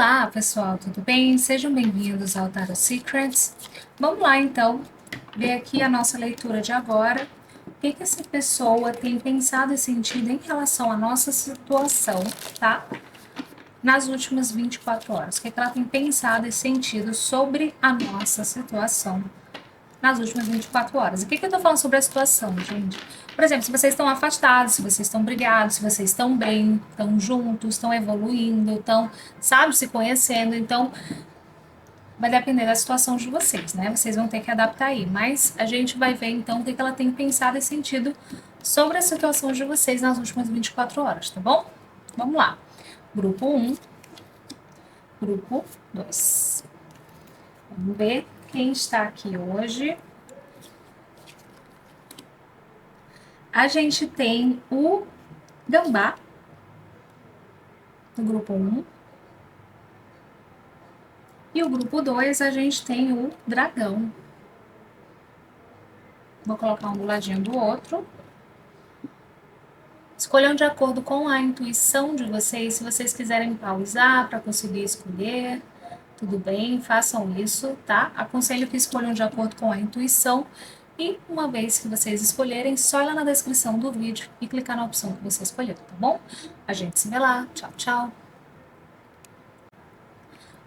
Olá, pessoal, tudo bem? Sejam bem-vindos ao Tarot Secrets. Vamos lá, então, ver aqui a nossa leitura de agora. O que essa pessoa tem pensado e sentido em relação à nossa situação, tá? Nas últimas 24 horas. O que ela tem pensado e sentido sobre a nossa situação nas últimas 24 horas. O que eu tô falando sobre a situação, gente? Por exemplo, se vocês estão afastados, se vocês estão brigados, se vocês estão bem, estão juntos, estão evoluindo, estão, sabe, se conhecendo, então vai depender da situação de vocês, né? Vocês vão ter que adaptar aí. Mas a gente vai ver então o que ela tem pensado e sentido sobre a situação de vocês nas últimas 24 horas, tá bom? Vamos lá. Grupo 1, grupo 2. Vamos ver quem está aqui hoje. A gente tem o gambá, no grupo 1. E o grupo 2, a gente tem o dragão. Vou colocar um do ladinho do outro. Escolham de acordo com a intuição de vocês. Se vocês quiserem pausar para conseguir escolher, tudo bem, façam isso, tá? Aconselho que escolham de acordo com a intuição. E uma vez que vocês escolherem, só ir lá na descrição do vídeo e clicar na opção que você escolheu, tá bom? A gente se vê lá. Tchau, tchau.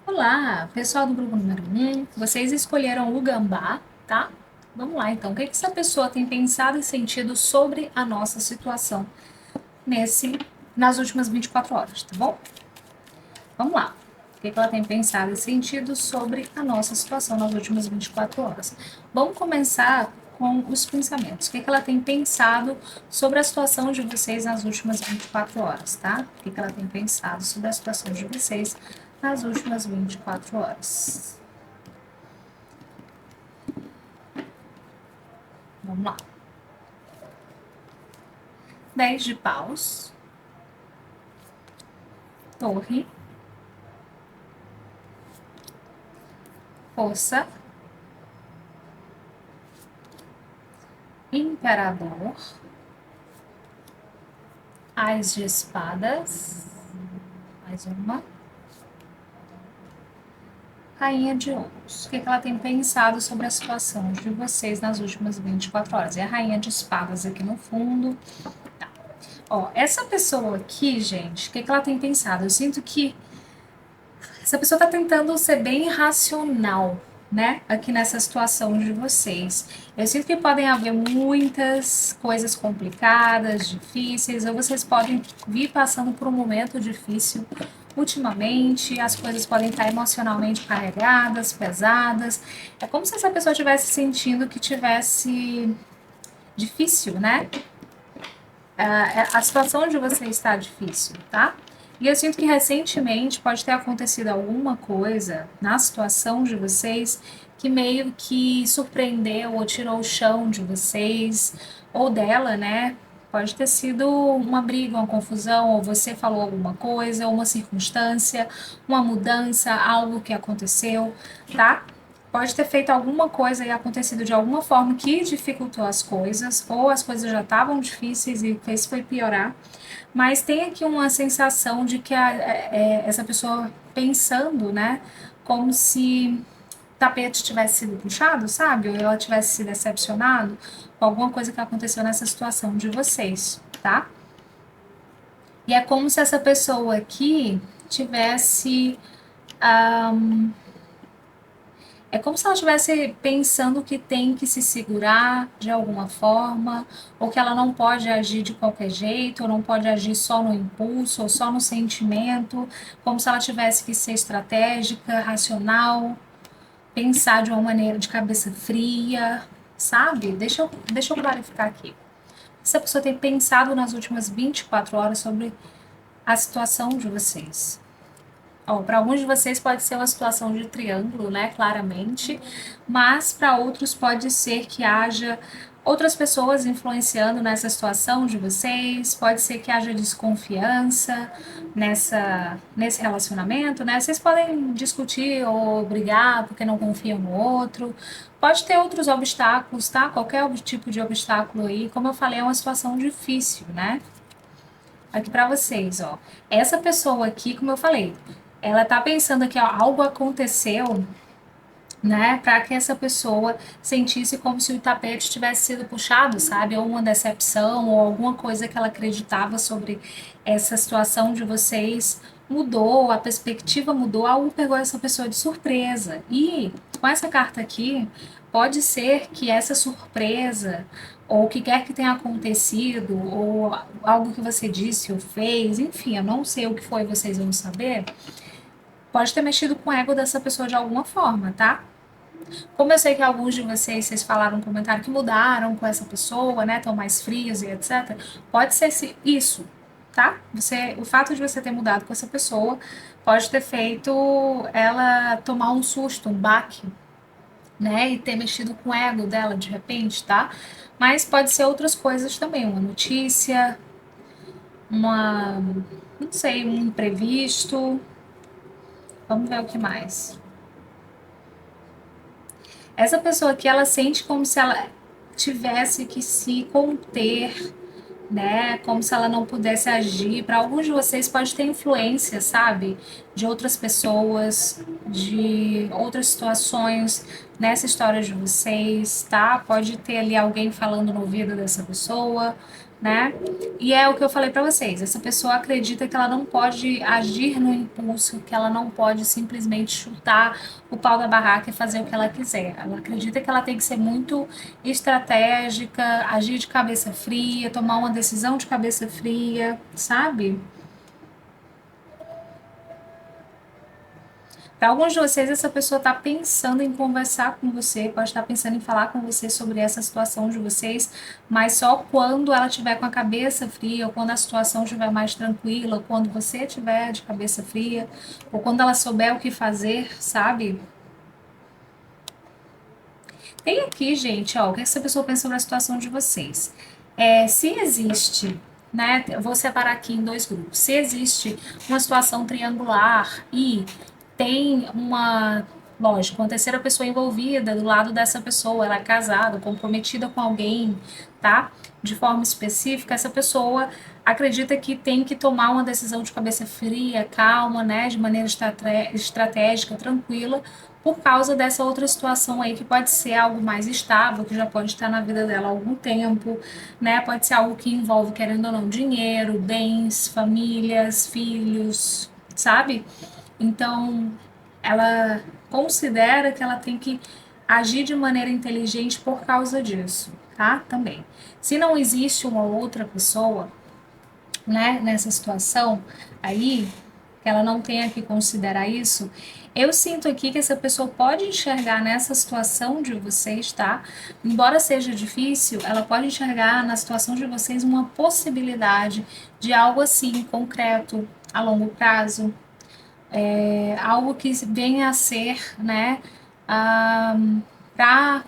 Olá, pessoal do grupo número 1. Vocês escolheram o gambá, tá? Vamos lá, então. O que essa pessoa tem pensado e sentido sobre a nossa situação nas últimas 24 horas, tá bom? Vamos lá. O que ela tem pensado e sentido sobre a nossa situação nas últimas 24 horas? Vamos começar com os pensamentos. O que ela tem pensado sobre a situação de vocês nas últimas 24 horas, tá? O que ela tem pensado sobre a situação de vocês nas últimas 24 horas? Vamos lá. 10 de paus. Torre. Força. Imperador. Ás de espadas. Mais uma. Rainha de ouros. O que ela tem pensado sobre a situação de vocês nas últimas 24 horas? É a rainha de espadas aqui no fundo. Tá. Ó, essa pessoa aqui, gente, o que ela tem pensado? Eu sinto que essa pessoa tá tentando ser bem racional, né? Aqui nessa situação de vocês. Eu sinto que podem haver muitas coisas complicadas, difíceis, ou vocês podem vir passando por um momento difícil ultimamente, as coisas podem estar emocionalmente carregadas, pesadas. É como se essa pessoa estivesse sentindo que tivesse difícil, né? A situação de você está difícil, tá? E eu sinto que recentemente pode ter acontecido alguma coisa na situação de vocês que meio que surpreendeu ou tirou o chão de vocês, ou dela, né? Pode ter sido uma briga, uma confusão, ou você falou alguma coisa, ou uma circunstância, uma mudança, algo que aconteceu, tá? Pode ter feito alguma coisa e acontecido de alguma forma que dificultou as coisas, ou as coisas já estavam difíceis e fez foi piorar. Mas tem aqui uma sensação de que essa pessoa pensando, né, como se o tapete tivesse sido puxado, sabe? Ou ela tivesse se decepcionado com alguma coisa que aconteceu nessa situação de vocês, tá? E é como se essa pessoa aqui tivesse. É como se ela estivesse pensando que tem que se segurar de alguma forma, ou que ela não pode agir de qualquer jeito, ou não pode agir só no impulso, ou só no sentimento, como se ela tivesse que ser estratégica, racional, pensar de uma maneira de cabeça fria, sabe? Deixa eu clarificar aqui. Essa pessoa tem pensado nas últimas 24 horas sobre a situação de vocês. Para alguns de vocês pode ser uma situação de triângulo, né, claramente, mas para outros pode ser que haja outras pessoas influenciando nessa situação de vocês, pode ser que haja desconfiança nesse relacionamento, né? Vocês podem discutir ou brigar porque não confiam no outro, pode ter outros obstáculos, tá? Qualquer tipo de obstáculo aí, como eu falei, é uma situação difícil, né? Aqui para vocês, ó. Essa pessoa aqui, como eu falei, ela tá pensando que ó, algo aconteceu, né, para que essa pessoa sentisse como se o tapete tivesse sido puxado, sabe? Ou uma decepção, ou alguma coisa que ela acreditava sobre essa situação de vocês mudou, a perspectiva mudou, algo pegou essa pessoa de surpresa. E com essa carta aqui, pode ser que essa surpresa, ou o que quer que tenha acontecido, ou algo que você disse ou fez, enfim, eu não sei o que foi, vocês vão saber, pode ter mexido com o ego dessa pessoa de alguma forma, tá? Como eu sei que alguns de vocês falaram no comentário que mudaram com essa pessoa, né? Estão mais frios e etc. Pode ser isso, tá? O fato de você ter mudado com essa pessoa pode ter feito ela tomar um susto, um baque, né? E ter mexido com o ego dela de repente, tá? Mas pode ser outras coisas também, uma notícia, uma, não sei, um imprevisto. Vamos ver o que mais. Essa pessoa aqui, ela sente como se ela tivesse que se conter, né? Como se ela não pudesse agir. Para alguns de vocês pode ter influência, sabe? De outras pessoas, de outras situações nessa história de vocês, tá? Pode ter ali alguém falando no ouvido dessa pessoa, né? E é o que eu falei para vocês. Essa pessoa acredita que ela não pode agir no impulso, que ela não pode simplesmente chutar o pau da barraca e fazer o que ela quiser. Ela acredita que ela tem que ser muito estratégica, agir de cabeça fria, tomar uma decisão de cabeça fria, sabe? Para alguns de vocês, essa pessoa está pensando em conversar com você, pode estar pensando em falar com você sobre essa situação de vocês, mas só quando ela estiver com a cabeça fria, ou quando a situação estiver mais tranquila, ou quando você estiver de cabeça fria, ou quando ela souber o que fazer, sabe? Tem aqui, gente, ó, o que essa pessoa pensa sobre a situação de vocês. Se existe, né? Eu vou separar aqui em dois grupos. Se existe uma situação triangular e tem lógico, uma terceira pessoa envolvida do lado dessa pessoa, ela é casada, comprometida com alguém, tá? De forma específica, essa pessoa acredita que tem que tomar uma decisão de cabeça fria, calma, né? De maneira estratégica, tranquila, por causa dessa outra situação aí que pode ser algo mais estável, que já pode estar na vida dela há algum tempo, né? Pode ser algo que envolve, querendo ou não, dinheiro, bens, famílias, filhos, sabe? Então, ela considera que ela tem que agir de maneira inteligente por causa disso, tá? Também. Se não existe uma outra pessoa, né, nessa situação aí, que ela não tenha que considerar isso, eu sinto aqui que essa pessoa pode enxergar nessa situação de vocês, tá? Embora seja difícil, ela pode enxergar na situação de vocês uma possibilidade de algo assim concreto a longo prazo, algo que venha a ser, né, para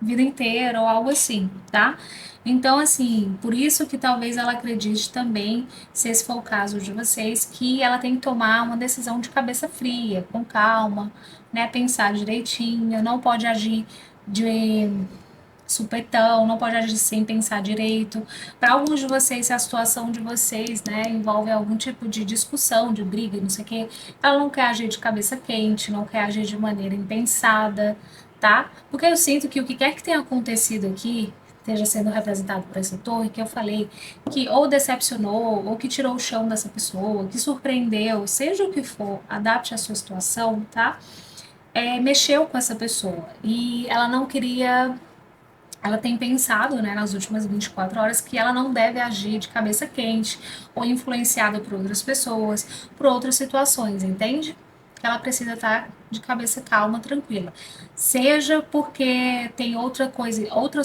vida inteira ou algo assim, tá? Então, assim, por isso que talvez ela acredite também, se esse for o caso de vocês, que ela tem que tomar uma decisão de cabeça fria, com calma, né? Pensar direitinho, não pode agir de supetão, não pode agir sem pensar direito. Para alguns de vocês, se a situação de vocês, né, envolve algum tipo de discussão, de briga, não sei o quê, ela não quer agir de cabeça quente, não quer agir de maneira impensada, tá? Porque eu sinto que o que quer que tenha acontecido aqui, esteja sendo representado por essa torre, que eu falei, que ou decepcionou, ou que tirou o chão dessa pessoa, que surpreendeu, seja o que for, adapte a sua situação, tá? Mexeu com essa pessoa e ela não queria, ela tem pensado, né, nas últimas 24 horas que ela não deve agir de cabeça quente ou influenciada por outras pessoas, por outras situações, entende? Que ela precisa estar de cabeça calma, tranquila. Seja porque tem outras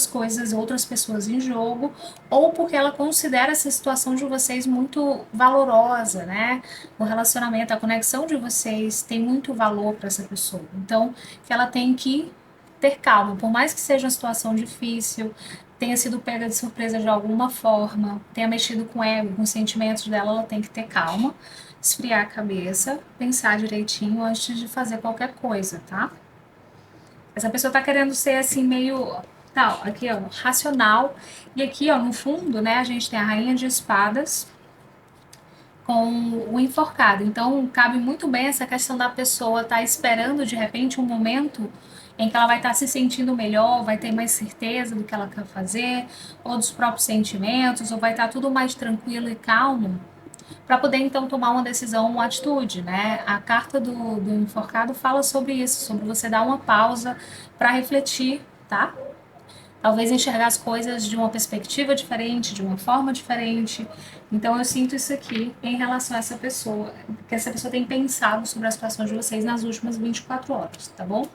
coisas, outras pessoas em jogo, ou porque ela considera essa situação de vocês muito valorosa, né? O relacionamento, a conexão de vocês tem muito valor para essa pessoa. Então, que ela tem que ter calma, por mais que seja uma situação difícil, tenha sido pega de surpresa de alguma forma, tenha mexido com o ego, com os sentimentos dela, ela tem que ter calma, esfriar a cabeça, pensar direitinho antes de fazer qualquer coisa, tá? Essa pessoa tá querendo ser assim meio tal, aqui ó, racional, e aqui ó, no fundo, né, a gente tem a rainha de espadas com o enforcado. Então, cabe muito bem essa questão da pessoa estar esperando, de repente, um momento em que ela vai estar se sentindo melhor, vai ter mais certeza do que ela quer fazer, ou dos próprios sentimentos, ou vai estar tudo mais tranquilo e calmo, para poder então tomar uma decisão, uma atitude, né? A carta do enforcado fala sobre isso, sobre você dar uma pausa para refletir, tá? Talvez enxergar as coisas de uma perspectiva diferente, de uma forma diferente. Então eu sinto isso aqui em relação a essa pessoa, que essa pessoa tem pensado sobre as situações de vocês nas últimas 24 horas, tá bom?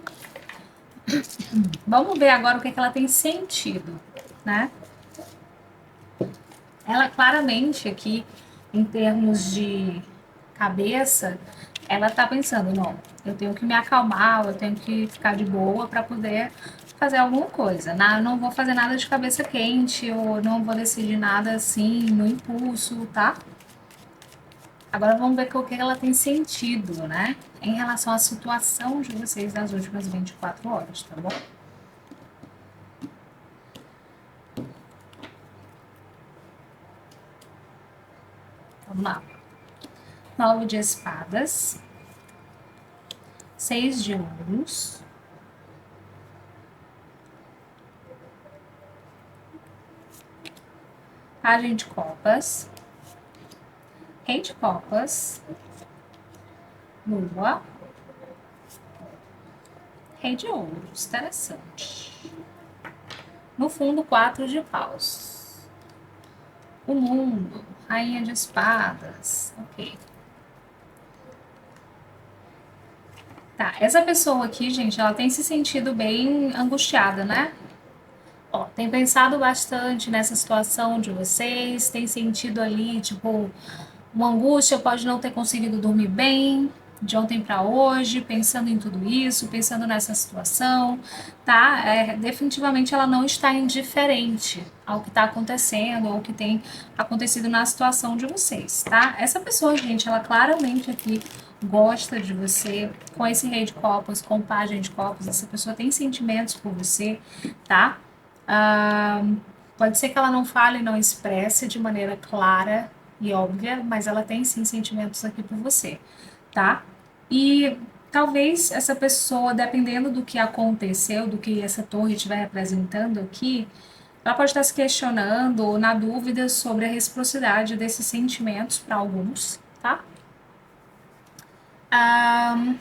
Vamos ver agora o que, é que ela tem sentido, né? Ela claramente aqui, em termos de cabeça, ela tá pensando, não, eu tenho que me acalmar, eu tenho que ficar de boa para poder fazer alguma coisa. Não vou fazer nada de cabeça quente, ou não vou decidir nada assim, no impulso, tá? Agora vamos ver o que ela tem sentido, né? Em relação à situação de vocês nas últimas 24 horas, tá bom? Vamos lá. 9 de espadas. 6 de ouros. Pajem de copas. Rei de copas. Lua. Rei de ouros. Interessante. No fundo, 4 de paus. O mundo. Rainha de espadas. Ok. Tá, essa pessoa aqui, gente, ela tem se sentido bem angustiada, né? Ó, tem pensado bastante nessa situação de vocês, tem sentido ali, tipo, uma angústia, pode não ter conseguido dormir bem de ontem para hoje, pensando em tudo isso, pensando nessa situação, tá? Definitivamente ela não está indiferente ao que está acontecendo ou que tem acontecido na situação de vocês, tá? Essa pessoa, gente, ela claramente aqui gosta de você, com esse rei de copas, com o pajem de copas, essa pessoa tem sentimentos por você, tá? Ah, pode ser que ela não fale, não expresse de maneira clara e óbvia, mas ela tem sim sentimentos aqui por você, tá? E talvez essa pessoa, dependendo do que aconteceu, do que essa torre estiver representando aqui, ela pode estar se questionando ou na dúvida sobre a reciprocidade desses sentimentos para alguns, tá? Ah,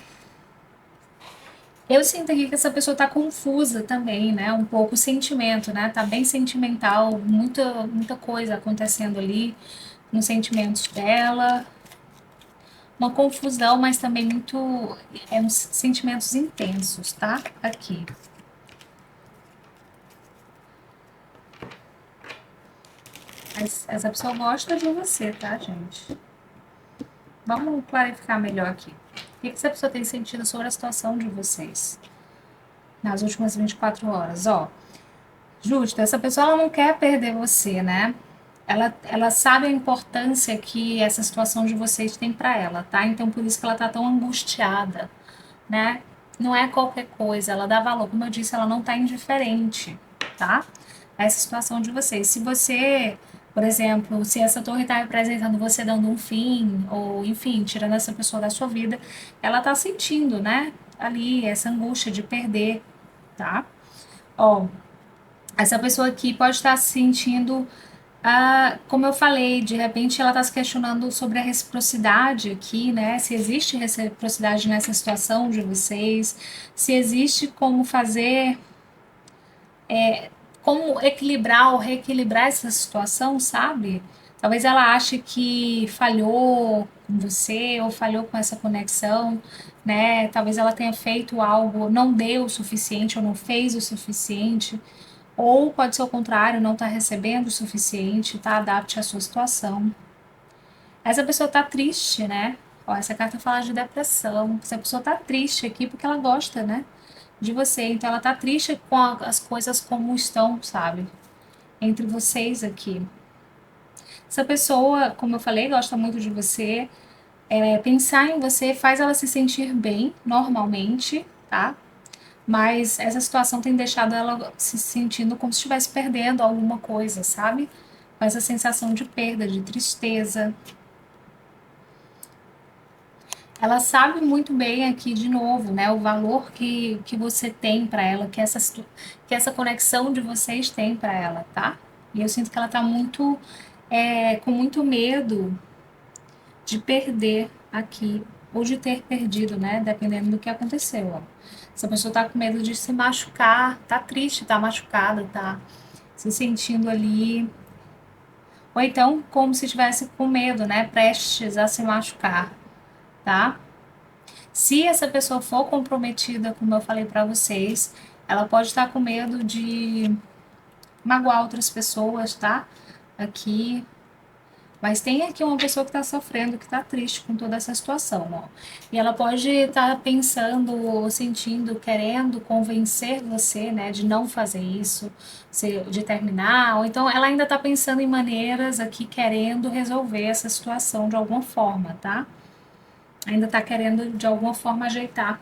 eu sinto aqui que essa pessoa tá confusa também, né? Um pouco o sentimento, né? Tá bem sentimental, muita coisa acontecendo ali nos sentimentos dela. Uma confusão, mas também uns sentimentos intensos, tá? Aqui. Mas essa pessoa gosta de você, tá, gente? Vamos clarificar melhor aqui. O que essa pessoa tem sentido sobre a situação de vocês nas últimas 24 horas? Ó, justo, essa pessoa ela não quer perder você, né? Ela sabe a importância que essa situação de vocês tem para ela, tá? Então por isso que ela tá tão angustiada, né? Não é qualquer coisa, ela dá valor. Como eu disse, ela não tá indiferente, tá? A essa situação de vocês. Se você, por exemplo, se essa torre tá representando você dando um fim, ou enfim, tirando essa pessoa da sua vida, ela tá sentindo, né? Ali, essa angústia de perder, tá? Ó, essa pessoa aqui pode estar se sentindo, como eu falei, de repente ela está se questionando sobre a reciprocidade aqui, né? Se existe reciprocidade nessa situação de vocês, se existe como fazer, como equilibrar ou reequilibrar essa situação, sabe? Talvez ela ache que falhou com você ou falhou com essa conexão, né? Talvez ela tenha feito algo, não deu o suficiente ou não fez o suficiente. Ou pode ser o contrário, não está recebendo o suficiente, tá? Adapte a sua situação. Essa pessoa tá triste, né? Ó, essa carta fala de depressão. Essa pessoa tá triste aqui porque ela gosta, né? De você. Então ela tá triste com as coisas como estão, sabe? Entre vocês aqui. Essa pessoa, como eu falei, gosta muito de você. Pensar em você faz ela se sentir bem, normalmente, tá? Mas essa situação tem deixado ela se sentindo como se estivesse perdendo alguma coisa, sabe? Com essa sensação de perda, de tristeza. ela sabe muito bem aqui, de novo, né, o valor que você tem para ela, que essa conexão de vocês tem para ela, tá? E eu sinto que ela tá muito, com muito medo de perder aqui, ou de ter perdido, né, dependendo do que aconteceu, ó. Essa pessoa tá com medo de se machucar, tá triste, tá machucada, tá se sentindo ali, ou então como se estivesse com medo, né, prestes a se machucar, tá? Se essa pessoa for comprometida, como eu falei para vocês, ela pode estar com medo de magoar outras pessoas, tá? Aqui. Mas tem aqui uma pessoa que está sofrendo, que está triste com toda essa situação, ó. E ela pode estar pensando, ou sentindo, querendo convencer você, né, de não fazer isso, de terminar, ou então ela ainda está pensando em maneiras aqui, querendo resolver essa situação de alguma forma, tá? Ainda está querendo de alguma forma ajeitar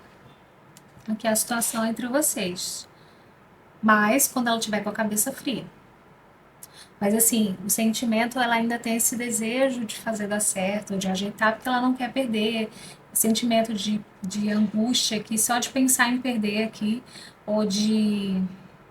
aqui a situação entre vocês. Mas quando ela tiver com a cabeça fria. Mas assim, o sentimento, ela ainda tem esse desejo de fazer dar certo, de ajeitar, porque ela não quer perder. Sentimento de angústia aqui, só de pensar em perder aqui, ou de,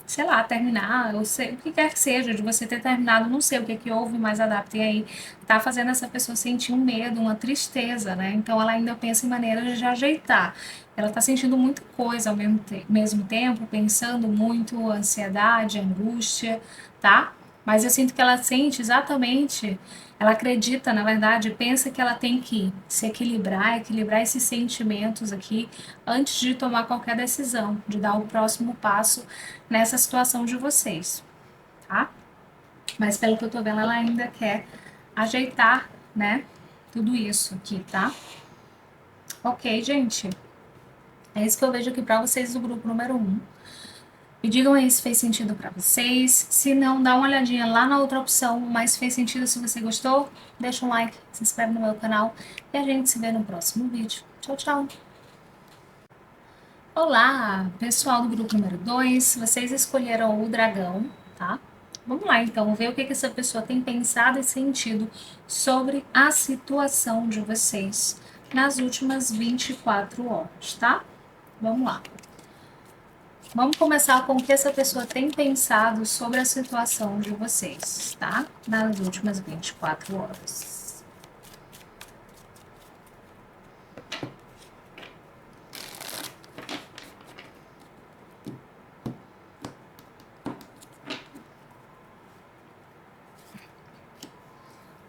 sei lá, terminar, ou o que quer que seja, de você ter terminado, não sei o que que houve, mas adaptem aí, tá fazendo essa pessoa sentir um medo, uma tristeza, né? Então ela ainda pensa em maneiras de ajeitar. Ela tá sentindo muita coisa ao mesmo tempo, pensando muito, ansiedade, angústia, tá? Mas eu sinto que ela sente exatamente, ela acredita, na verdade, pensa que ela tem que se equilibrar, equilibrar esses sentimentos aqui antes de tomar qualquer decisão, de dar o próximo passo nessa situação de vocês, tá? Mas pelo que eu tô vendo, ela ainda quer ajeitar, né, tudo isso aqui, tá? Ok, gente. É isso que eu vejo aqui pra vocês do grupo número 1. Me digam aí se fez sentido para vocês. Se não, dá uma olhadinha lá na outra opção, mas fez sentido. Se você gostou, deixa um like, se inscreve no meu canal e a gente se vê no próximo vídeo. Tchau, tchau! Olá, pessoal do grupo número 2. Vocês escolheram o dragão, tá? Vamos lá, então, ver o que essa pessoa tem pensado e sentido sobre a situação de vocês nas últimas 24 horas, tá? Vamos lá. Vamos começar com o que essa pessoa tem pensado sobre a situação de vocês, tá? Nas últimas 24 horas.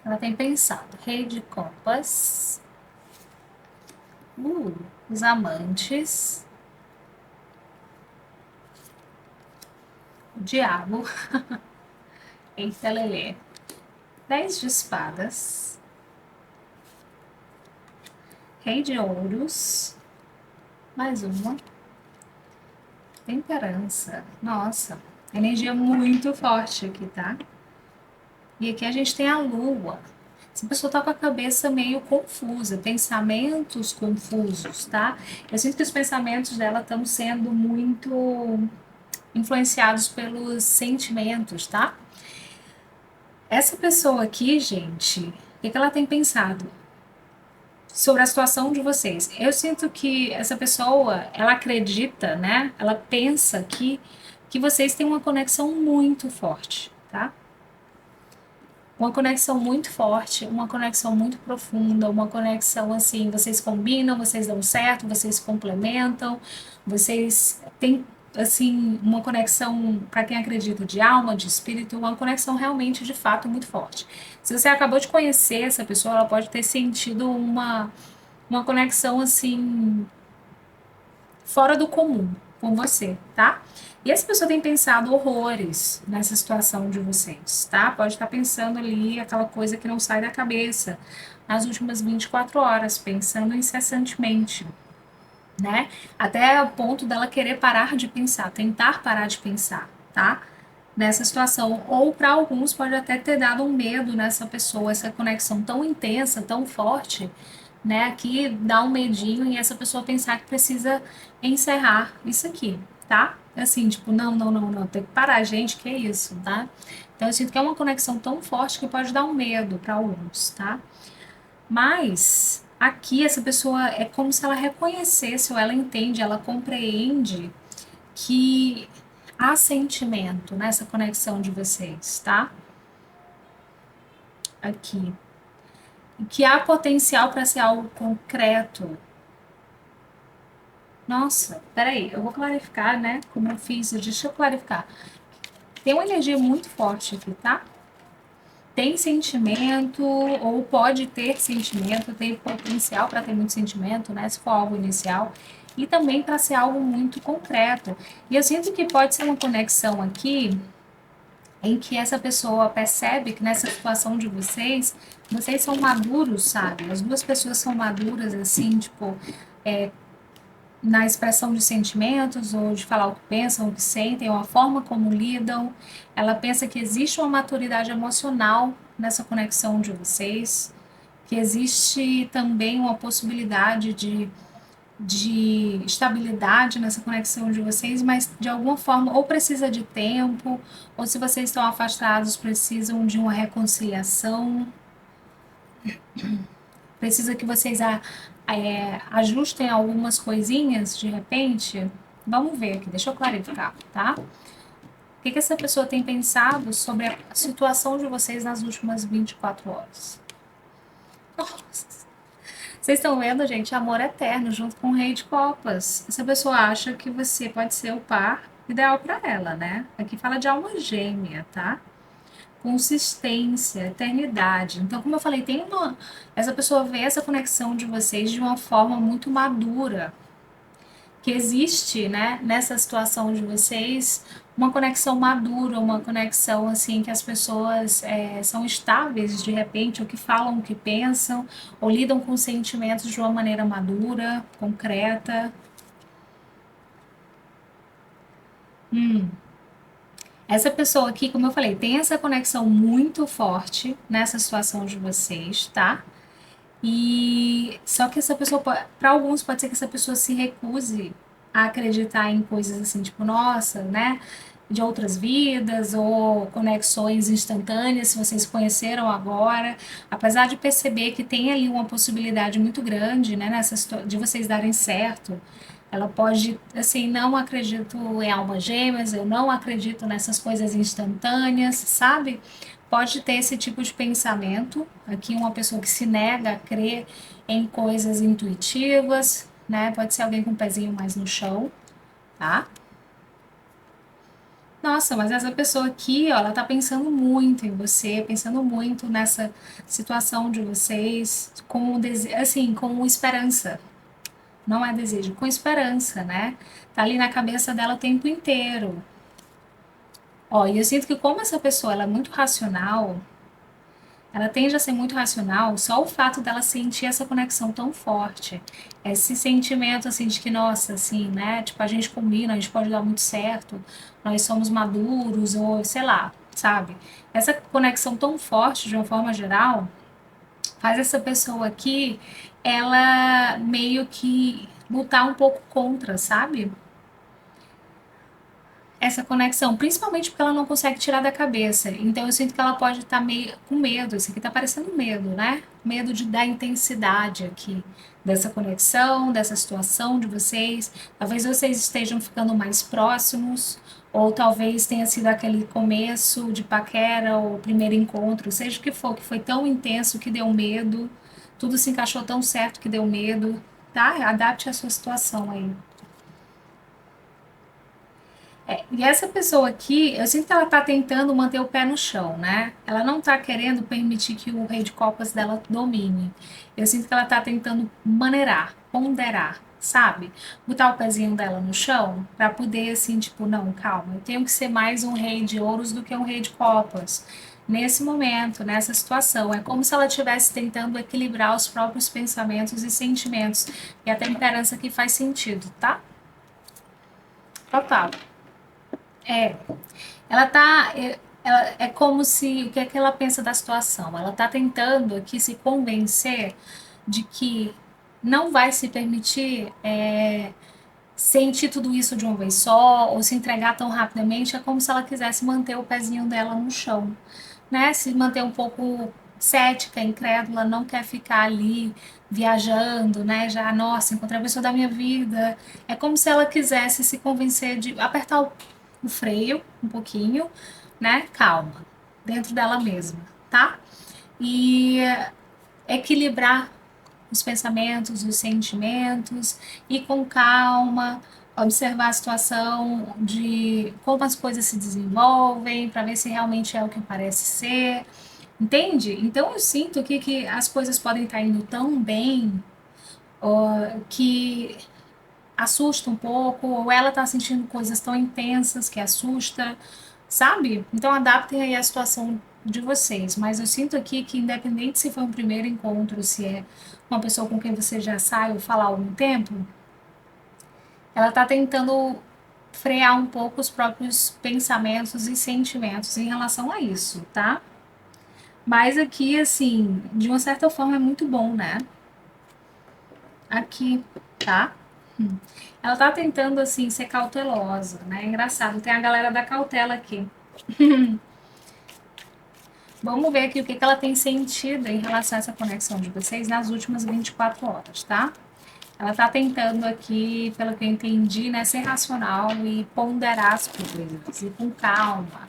Ela tem pensado, Rei de Copas, os amantes, o diabo, eita lelê, 10 de espadas, Rei de ouros, mais uma, temperança. Nossa, energia muito forte aqui, tá? E aqui a gente tem a lua. Essa pessoa tá com a cabeça meio confusa, pensamentos confusos, tá? Eu sinto que os pensamentos dela estão sendo muito influenciados pelos sentimentos, tá? Essa pessoa aqui, gente, o que ela tem pensado sobre a situação de vocês? Eu sinto que essa pessoa, ela acredita, né? Ela pensa que vocês têm uma conexão muito forte, tá? Uma conexão muito forte, uma conexão muito profunda, uma conexão assim, vocês combinam, vocês dão certo, vocês se complementam, vocês têm assim uma conexão para quem acredita de alma, de espírito, uma conexão realmente de fato muito forte. Se você acabou de conhecer essa pessoa, ela pode ter sentido uma conexão assim fora do comum com você, tá? E essa pessoa tem pensado horrores nessa situação de vocês, tá? Pode estar pensando ali aquela coisa que não sai da cabeça nas últimas 24 horas, pensando incessantemente, né? Até o ponto dela querer parar de pensar, tentar parar de pensar, tá? Nessa situação. Ou para alguns pode até ter dado um medo nessa pessoa, essa conexão tão intensa, tão forte, né? Que dá um medinho e essa pessoa pensar que precisa encerrar isso aqui, tá? Assim, tipo, não, não, não, não, tem que parar, gente, que é isso, tá? Então eu sinto que é uma conexão tão forte que pode dar um medo para alguns, tá? Mas aqui essa pessoa é como se ela reconhecesse ou ela entende, ela compreende que há sentimento nessa conexão de vocês, tá? Aqui. E que há potencial para ser algo concreto. Nossa, peraí, eu vou clarificar, né? Como eu fiz, deixa eu clarificar. Tem uma energia muito forte aqui, tá? Tem sentimento, ou pode ter sentimento, tem potencial para ter muito sentimento, né? Se for algo inicial, e também para ser algo muito concreto. E eu sinto que pode ser uma conexão aqui em que essa pessoa percebe que nessa situação de vocês, vocês são maduros, sabe? As duas pessoas são maduras, assim, tipo, na expressão de sentimentos, ou de falar o que pensam, o que sentem, ou a forma como lidam. Ela pensa que existe uma maturidade emocional nessa conexão de vocês, que existe também uma possibilidade de estabilidade nessa conexão de vocês, mas de alguma forma ou precisa de tempo, ou se vocês estão afastados, precisam de uma reconciliação, precisa que vocês ajustem algumas coisinhas de repente. Vamos ver aqui, deixa eu clarificar, tá? O que essa pessoa tem pensado sobre a situação de vocês nas últimas 24 horas? Nossa. Vocês estão vendo, gente, amor eterno junto com o Rei de Copas. Essa pessoa acha que você pode ser o par ideal para ela, né? Aqui fala de alma gêmea, tá? Consistência, eternidade. Então, como eu falei, essa pessoa vê essa conexão de vocês de uma forma muito madura, que existe, né, nessa situação de vocês, uma conexão madura, uma conexão assim que as pessoas são estáveis de repente, ou que falam o que pensam, ou lidam com sentimentos de uma maneira madura, concreta. Essa pessoa aqui, como eu falei, tem essa conexão muito forte nessa situação de vocês, tá? E só que essa pessoa, para alguns, pode ser que essa pessoa se recuse a acreditar em coisas assim, tipo, nossa, né? De outras vidas ou conexões instantâneas, se vocês conheceram agora, apesar de perceber que tem ali uma possibilidade muito grande, né, de vocês darem certo. Ela pode, assim, não acredito em almas gêmeas, eu não acredito nessas coisas instantâneas, sabe? Pode ter esse tipo de pensamento. Aqui, uma pessoa que se nega a crer em coisas intuitivas, né? Pode ser alguém com o pezinho mais no chão, tá? Nossa, mas essa pessoa aqui, ó, ela tá pensando muito em você, pensando muito nessa situação de vocês, assim, com esperança. Não é desejo, com esperança, né? Tá ali na cabeça dela o tempo inteiro. Ó, e eu sinto que como essa pessoa ela é muito racional, ela tende a ser muito racional, só o fato dela sentir essa conexão tão forte, esse sentimento assim de que, nossa, assim, né? Tipo, a gente combina, a gente pode dar muito certo, nós somos maduros, ou sei lá, sabe? Essa conexão tão forte, de uma forma geral, faz essa pessoa aqui, ela meio que lutar um pouco contra, sabe? Essa conexão, principalmente porque ela não consegue tirar da cabeça. Então eu sinto que ela pode estar meio com medo. Isso aqui tá parecendo medo, né? Medo da intensidade aqui dessa conexão, dessa situação de vocês. Talvez vocês estejam ficando mais próximos, ou talvez tenha sido aquele começo de paquera ou primeiro encontro, seja o que for, que foi tão intenso que deu medo. Tudo se encaixou tão certo que deu medo, tá? Adapte a sua situação aí. E essa pessoa aqui, eu sinto que ela tá tentando manter o pé no chão, né? Ela não tá querendo permitir que o rei de copas dela domine. Eu sinto que ela tá tentando maneirar, ponderar, sabe? Botar o pezinho dela no chão pra poder, assim, tipo, não, calma, eu tenho que ser mais um rei de ouros do que um rei de copas. Nesse momento, nessa situação, é como se ela estivesse tentando equilibrar os próprios pensamentos e sentimentos. E a temperança que faz sentido, tá? Total. É, ela tá. É como se. O que é que ela pensa da situação? Ela tá tentando aqui se convencer de que não vai se permitir sentir tudo isso de uma vez só, ou se entregar tão rapidamente. É como se ela quisesse manter o pezinho dela no chão, né? Se manter um pouco cética, incrédula, não quer ficar ali viajando, né? Já, nossa, encontrei a pessoa da minha vida. É como se ela quisesse se convencer de apertar o freio um pouquinho, né? Calma, dentro dela mesma, tá? E equilibrar os pensamentos, os sentimentos, e com calma observar a situação de como as coisas se desenvolvem, para ver se realmente é o que parece ser, entende? Então eu sinto aqui que as coisas podem estar indo tão bem, que assusta um pouco, ou ela está sentindo coisas tão intensas que assusta, sabe? Então adaptem aí a situação de vocês, mas eu sinto aqui que independente se foi um primeiro encontro, se é uma pessoa com quem você já sai ou fala há algum tempo, ela está tentando frear um pouco os próprios pensamentos e sentimentos em relação a isso, tá? Mas aqui, assim, de uma certa forma é muito bom, né? Aqui, tá? Ela tá tentando, assim, ser cautelosa, né? É engraçado, tem a galera da cautela aqui. Vamos ver aqui o que ela tem sentido em relação a essa conexão de vocês nas últimas 24 horas, tá? Ela tá tentando aqui, pelo que eu entendi, né, ser racional e ponderar as coisas, e com calma,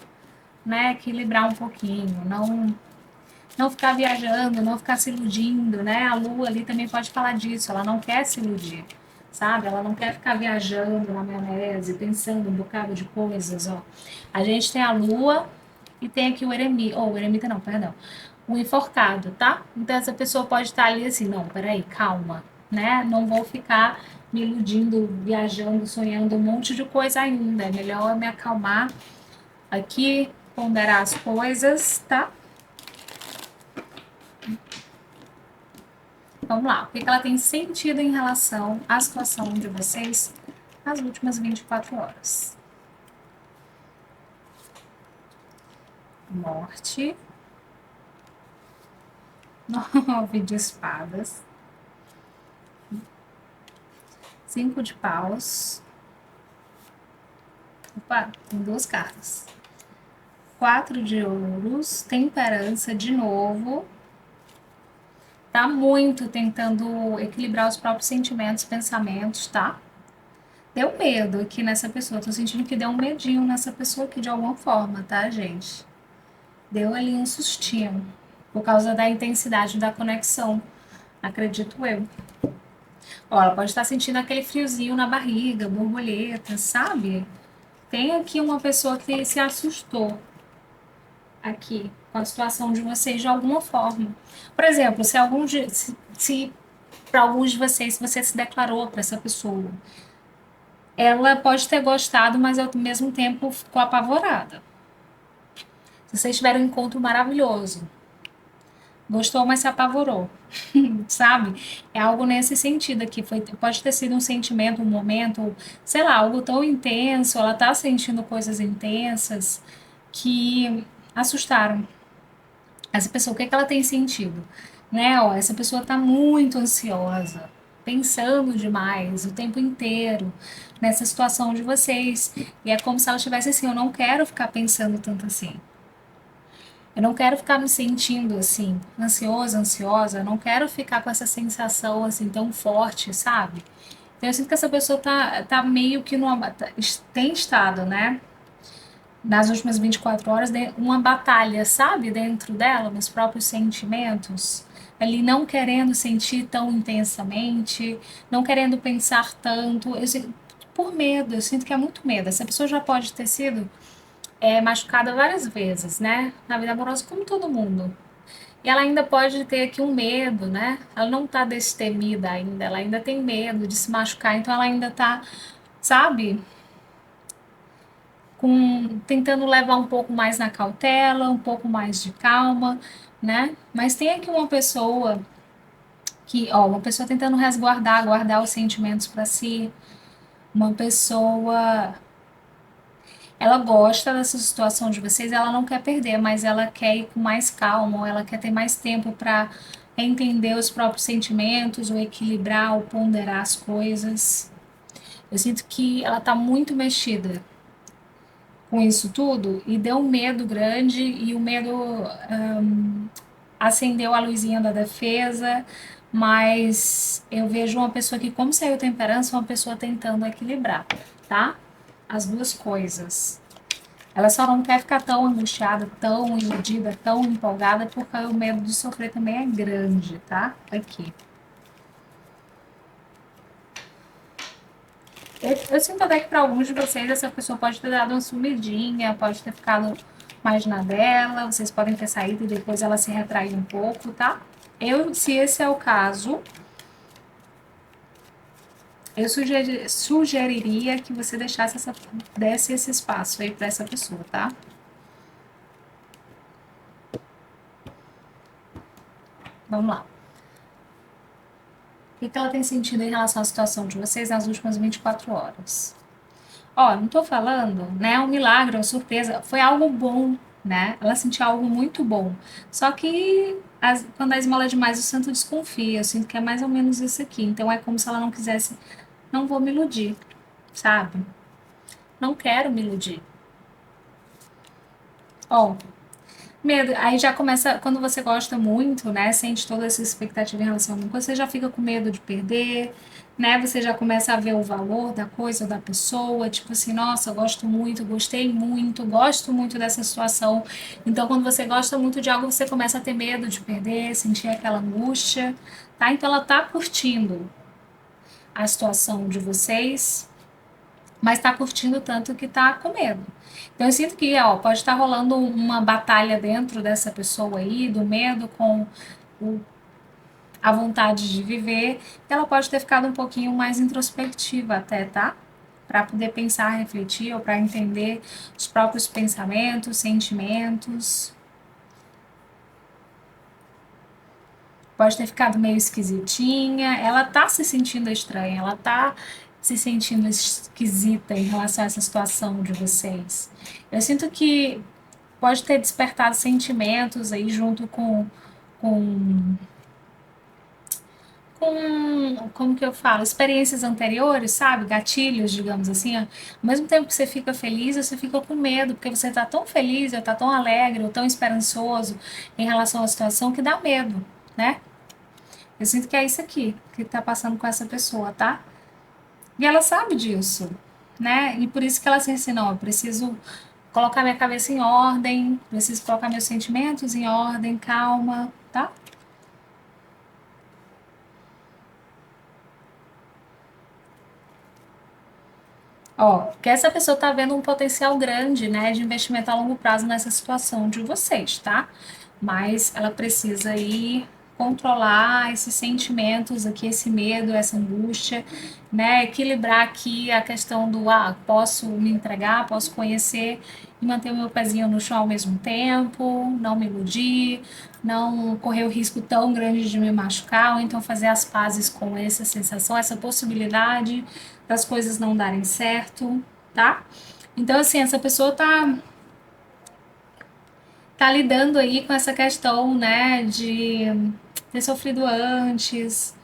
né? Equilibrar um pouquinho, não ficar viajando, não ficar se iludindo, né? A lua ali também pode falar disso, ela não quer se iludir, sabe? Ela não quer ficar viajando na maionese, pensando um bocado de coisas, ó. A gente tem a lua e tem aqui o eremita, ou o eremita não, perdão, o enforcado, tá? Então essa pessoa pode estar ali assim, não, peraí, calma, né? Não vou ficar me iludindo, viajando, sonhando um monte de coisa ainda. É melhor eu me acalmar aqui, ponderar as coisas, tá? Vamos lá, o que ela tem sentido em relação à situação de vocês nas últimas 24 horas? Morte. 9 de espadas. 5 de paus. Opa, tem 2 cartas. 4 de ouros. Temperança de novo. Tá muito tentando equilibrar os próprios sentimentos, pensamentos, tá? Deu medo aqui nessa pessoa. Tô sentindo que deu um medinho nessa pessoa aqui de alguma forma, tá, gente? Deu ali um sustinho. Por causa da intensidade da conexão, acredito eu. Ó, ela pode estar sentindo aquele friozinho na barriga, borboleta, sabe? Tem aqui uma pessoa que se assustou aqui com a situação de vocês de alguma forma. Por exemplo, se para alguns de vocês, se você se declarou para essa pessoa, ela pode ter gostado, mas ao mesmo tempo ficou apavorada. Se vocês tiveram um encontro maravilhoso, gostou, mas se apavorou, sabe? É algo nesse sentido aqui. Pode ter sido um sentimento, um momento, sei lá, algo tão intenso, ela tá sentindo coisas intensas que assustaram essa pessoa. O que é que ela tem sentido? Né? Ó, essa pessoa tá muito ansiosa, pensando demais o tempo inteiro nessa situação de vocês. E é como se ela estivesse assim, eu não quero ficar pensando tanto assim. Eu não quero ficar me sentindo assim, ansiosa, ansiosa. Eu não quero ficar com essa sensação assim tão forte, sabe? Então eu sinto que essa pessoa tá meio que tem estado, né? Nas últimas 24 horas, uma batalha, sabe? Dentro dela, nos próprios sentimentos. Ali não querendo sentir tão intensamente, não querendo pensar tanto. Por medo, eu sinto que é muito medo. Essa pessoa já pode ter sido machucada várias vezes, né? Na vida amorosa, como todo mundo. E ela ainda pode ter aqui um medo, né? Ela não tá destemida ainda, ela ainda tem medo de se machucar, então ela ainda tá, sabe, tentando levar um pouco mais na cautela, um pouco mais de calma, né? Mas tem aqui uma pessoa uma pessoa tentando resguardar, guardar os sentimentos para si, uma pessoa. Ela gosta dessa situação de vocês, ela não quer perder, mas ela quer ir com mais calma, ou ela quer ter mais tempo para entender os próprios sentimentos, ou equilibrar, ou ponderar as coisas. Eu sinto que ela está muito mexida com isso tudo e deu um medo grande, e o medo acendeu a luzinha da defesa, mas eu vejo uma pessoa que, como saiu temperança, uma pessoa tentando equilibrar, tá? As duas coisas. Ela só não quer ficar tão angustiada, tão iludida, tão empolgada, porque o medo de sofrer também é grande, tá? Aqui. Eu sinto até que para alguns de vocês essa pessoa pode ter dado uma sumidinha, pode ter ficado mais na dela, vocês podem ter saído e depois ela se retrair um pouco, tá? Se esse é o caso, eu sugeriria que você desse esse espaço aí para essa pessoa, tá? Vamos lá. O que ela tem sentido em relação à situação de vocês nas últimas 24 horas? Ó, não tô falando, né? Um milagre, uma surpresa. Foi algo bom, né? Ela sentiu algo muito bom. Só que quando a esmola é demais, o santo desconfia. Eu sinto que é mais ou menos isso aqui. Então é como se ela não quisesse, não vou me iludir, sabe? Não quero me iludir. Ó, medo, aí já começa, quando você gosta muito, né, sente toda essa expectativa em relação a alguma coisa, você já fica com medo de perder, né, você já começa a ver o valor da coisa, da pessoa, tipo assim, nossa, eu gosto muito, gostei muito, gosto muito dessa situação. Então, quando você gosta muito de algo, você começa a ter medo de perder, sentir aquela angústia, tá? Então, ela tá curtindo a situação de vocês, mas tá curtindo tanto que tá com medo. Então eu sinto que, ó, pode estar rolando uma batalha dentro dessa pessoa aí, do medo com o, a vontade de viver. Ela pode ter ficado um pouquinho mais introspectiva até, tá? Para poder pensar, refletir ou para entender os próprios pensamentos, sentimentos. Pode ter ficado meio esquisitinha. Ela tá se sentindo estranha, ela tá se sentindo esquisita em relação a essa situação de vocês. Eu sinto que pode ter despertado sentimentos aí junto com, como que eu falo, experiências anteriores, sabe? Gatilhos, digamos assim. Ó. Ao mesmo tempo que você fica feliz, você fica com medo, porque você tá tão feliz, ou tá tão alegre, ou tão esperançoso em relação à situação que dá medo, né? Eu sinto que é isso aqui que tá passando com essa pessoa, tá? E ela sabe disso, né? E por isso que ela se ensina, ó, eu preciso colocar minha cabeça em ordem, preciso colocar meus sentimentos em ordem, calma, tá? Ó, que essa pessoa tá vendo um potencial grande, né, de investimento a longo prazo nessa situação de vocês, tá? Mas ela precisa aí controlar esses sentimentos aqui, esse medo, essa angústia, né? Equilibrar aqui a questão do, posso me entregar, posso conhecer e manter o meu pezinho no chão ao mesmo tempo, não me iludir, não correr o risco tão grande de me machucar, ou então fazer as pazes com essa sensação, essa possibilidade das coisas não darem certo, tá? Então, assim, essa pessoa tá lidando aí com essa questão, né, de ter sofrido antes,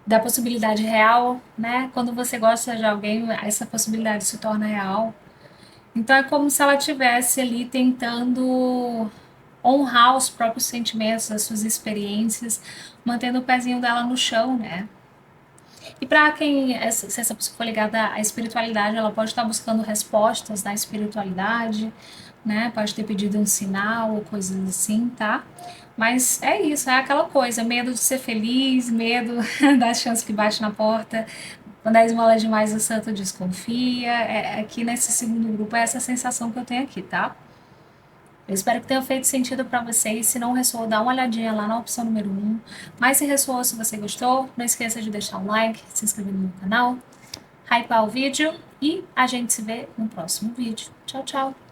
da possibilidade real, né? Quando você gosta de alguém, essa possibilidade se torna real. Então é como se ela tivesse ali tentando honrar os próprios sentimentos, as suas experiências, mantendo o pezinho dela no chão, né? E para quem, se essa pessoa for ligada à espiritualidade, ela pode estar buscando respostas na espiritualidade, né? Pode ter pedido um sinal ou coisas assim, tá? Mas é isso, é aquela coisa, medo de ser feliz, medo das chances que bate na porta. Quando a esmola é demais, o santo desconfia. Aqui nesse segundo grupo é essa sensação que eu tenho aqui, tá? Eu espero que tenha feito sentido para vocês. Se não ressoou, dá uma olhadinha lá na opção número 1. Mas se ressoou, se você gostou, não esqueça de deixar um like, se inscrever no meu canal, hypar o vídeo e a gente se vê no próximo vídeo. Tchau, tchau!